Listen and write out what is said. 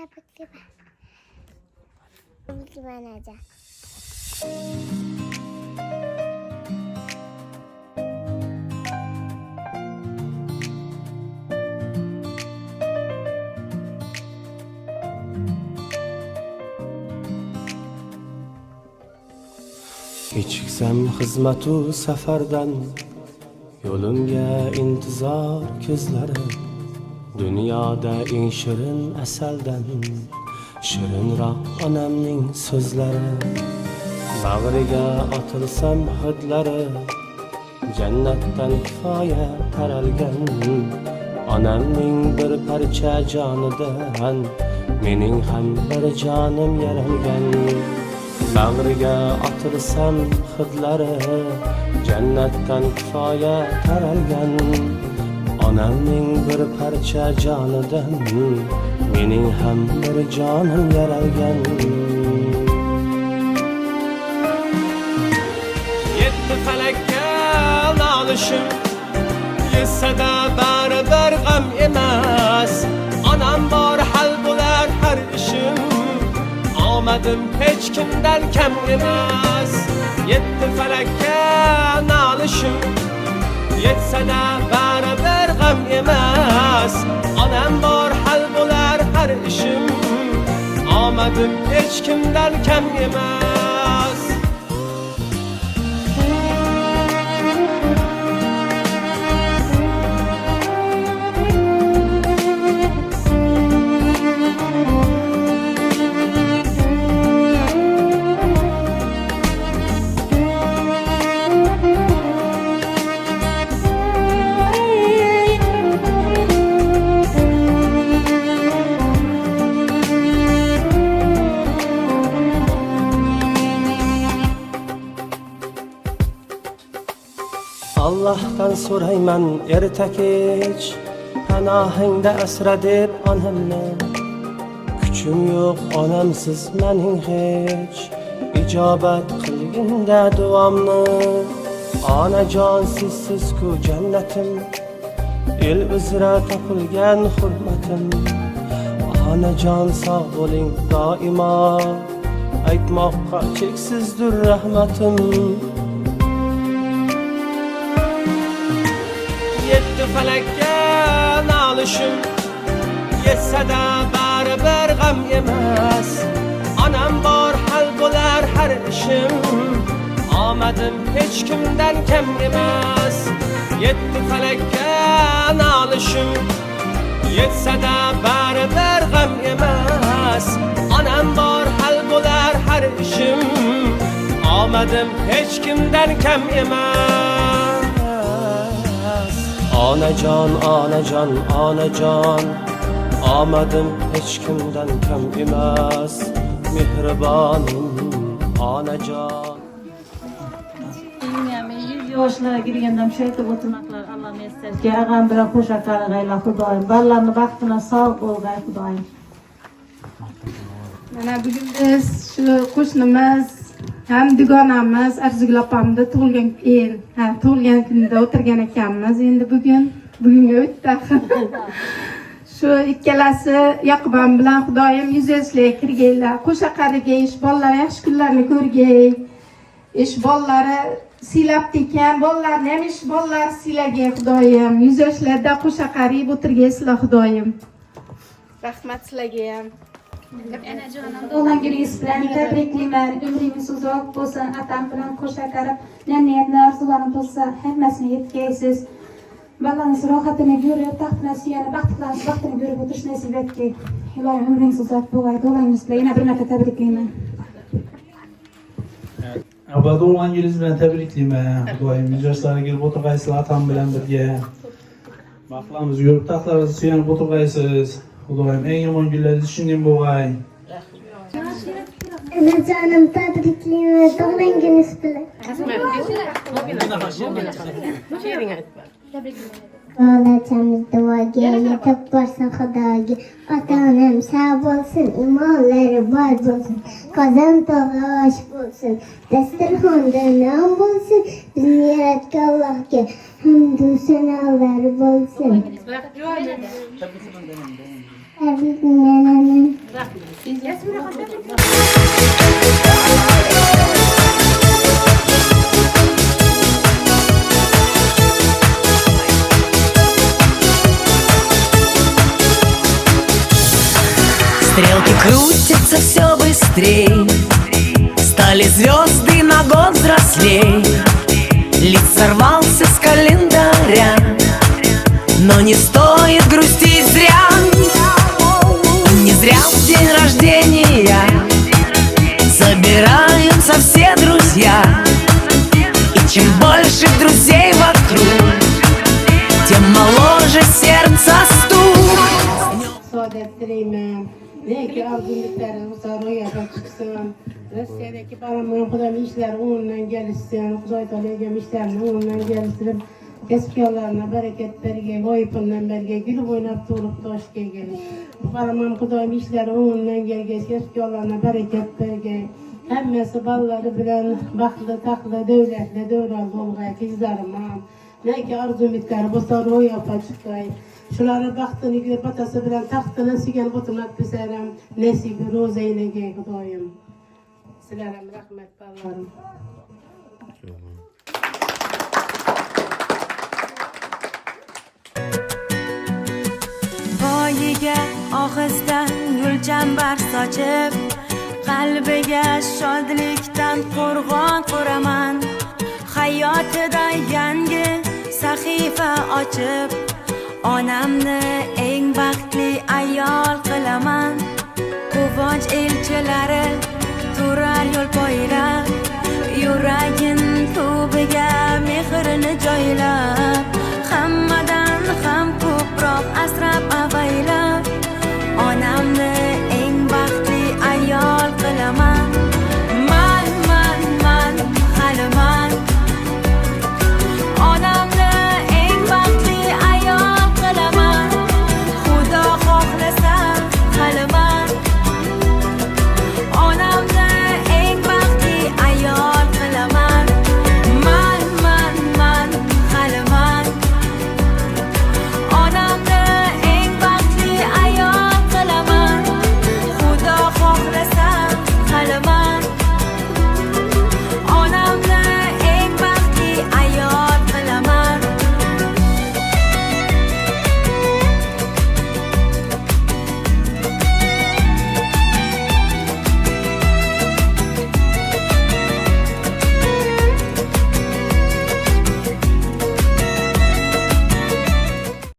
Tebrikler Ece. Kechiksam xizmatu safardan, yo'limga intizor ko'zlari, dunyoda eng shirin asaldan shirinroq onamning so'zlari. Bag'riga otilsam hidlari, jannatdan kifoya taralgan, onamning bir parcha jonidan mening ham bir jonim yaralgan. Bag'riga otilsam hidlari, jannatdan kifoya taralgan, onamning bir parcha jonidan mening ham bir jonim yaralgan. Yetti falakka nolishim, yetsada baribir g'am emas, onam bor hal bo'lar har ishim, omadim hech kimdan kam emas. Yetti falakka nolishim, yetsada baribir g'am emas, onam bor hal bo'lar har ishim, omadim hech kimdan kam emas. Allah'tan so'rayman erta kech, panohingda asra deb onamni. Kuchim yo'q onamsiz mening hech, ijobat qilginda duomni. Onajon sizsiz-ku jannatim, el uzra topilgan hurmatim. Onajon sog' bo'ling doimo, aytmoqqa cheksizdir rahmatim. Yetti falakka nolishim, yetsada baribir g'am emas, onam bor hal bo'lar har ishim, omadim hech kimdan kam emas. Yetti falakka nolishim, yetsada baribir g'am emas, onam bor hal bo'lar har ishim, omadim hech kimdan kam emas. Onajon, onajon, onajon, omadim hech kimdan kam emas, mehribonim onajon. Men 100 yoshlarga kirganda shu aytib o'tirmoqlar, Alloh mesajga ag'am bilan qo'sha qarag'aylar Xudoyim. Ballarni baxtini sog' bo'lg'ay Xudoyim. Mana bugun biz shu qo'shnimiz ham dugonamiz Arzigul opamni tug'ilgan kunida o'tirgan ekanmiz. Endi bugunga o'tdi. Shu ikkalasi Yoqubam bilan Xudoyim 100 yoshlarga kirganlar. Qo'sha qarigayish, bolalar yaxshi kunlarni ko'rgay. Ish bolalari silab tekan, bolalarni ham ish bolalar silagay Xudoyim. 100 yoshlarda qo'sha qarib o'tirgaysizlar Xudoyim. Rahmat sizlarga ham. Enajonim doğumgingiz bilan tabriklayman. Umringiz uzoq bo'lsin. Atam bilan qo'sha qarib, niyatni orzularim bo'lsa, hammasini yetkazasiz. Balangiz rohatini ko'rib, taxtini suyani, baxtini ko'rib o'tirish nasib etgay. Ilohim umringiz uzoq bo'lg'ay. Doğumgingiz bilan yana bir marta tabriklayman. Avval doğumgingiz bilan tabriklayman. Xudoyim 100 yoshlarga kirib o'tirgaysizlar atam bilan birga. Baxtlarimiz ko'rib, taxtlaringizni suyanib o'tirgaysiz. Xudoyim eng yomon kunlaringiz shunday bo'lg'ay. Enajonim tabriklayman tug'ilganingiz bilan. Olachamiz duoga yetib borsin Xudoga. Ota-onam sog' bo'lsin, iymonlari bor bo'lsin, qozon to'g'ri bo'lsin, dasturxonda non bo'lsin, bizni yaratgan Allohga hamdu sanolar bo'lsin. Tabriklayman. Стрелки крутятся все быстрей, стали звезды на год взрослей. Лист сорвался с календаря, но не стоит грустить зря. И не зря в день рождения собираются все друзья. И чем больше друзей вокруг, tем моложе сердце стук. Saadet dileğime. Ne ki arzumlukları uzarıya çıksın. Rusya'daki paramın kudam işler onunla gelişsin. Kuzey Talya'ya işlerini onunla geliştirip eski yollarına bereket berge, koyupundan berge, gülüp oynap tuğrup doşke gelir. Paramın kudam işleri onunla gelgeç, eski yollarına bereket berge. Hemmesi balları bilen baklı taklı devletle devral dolgaya kizdarıma. Ne ki arzumlukları bu sarı yapa çıkay. Şulara baktığını gidip batası bilen tahtına sigen oturmak biserem. Nesibi rozeyle gey kudoyum. Silerim rahmet ballarım. Boyiga og'izdan gulchambar sochib, qalbiga shodlikdan qo'rg'on quraman. Hayotida yangi sahifa ochib, onamni eng baxtli ayol qilaman.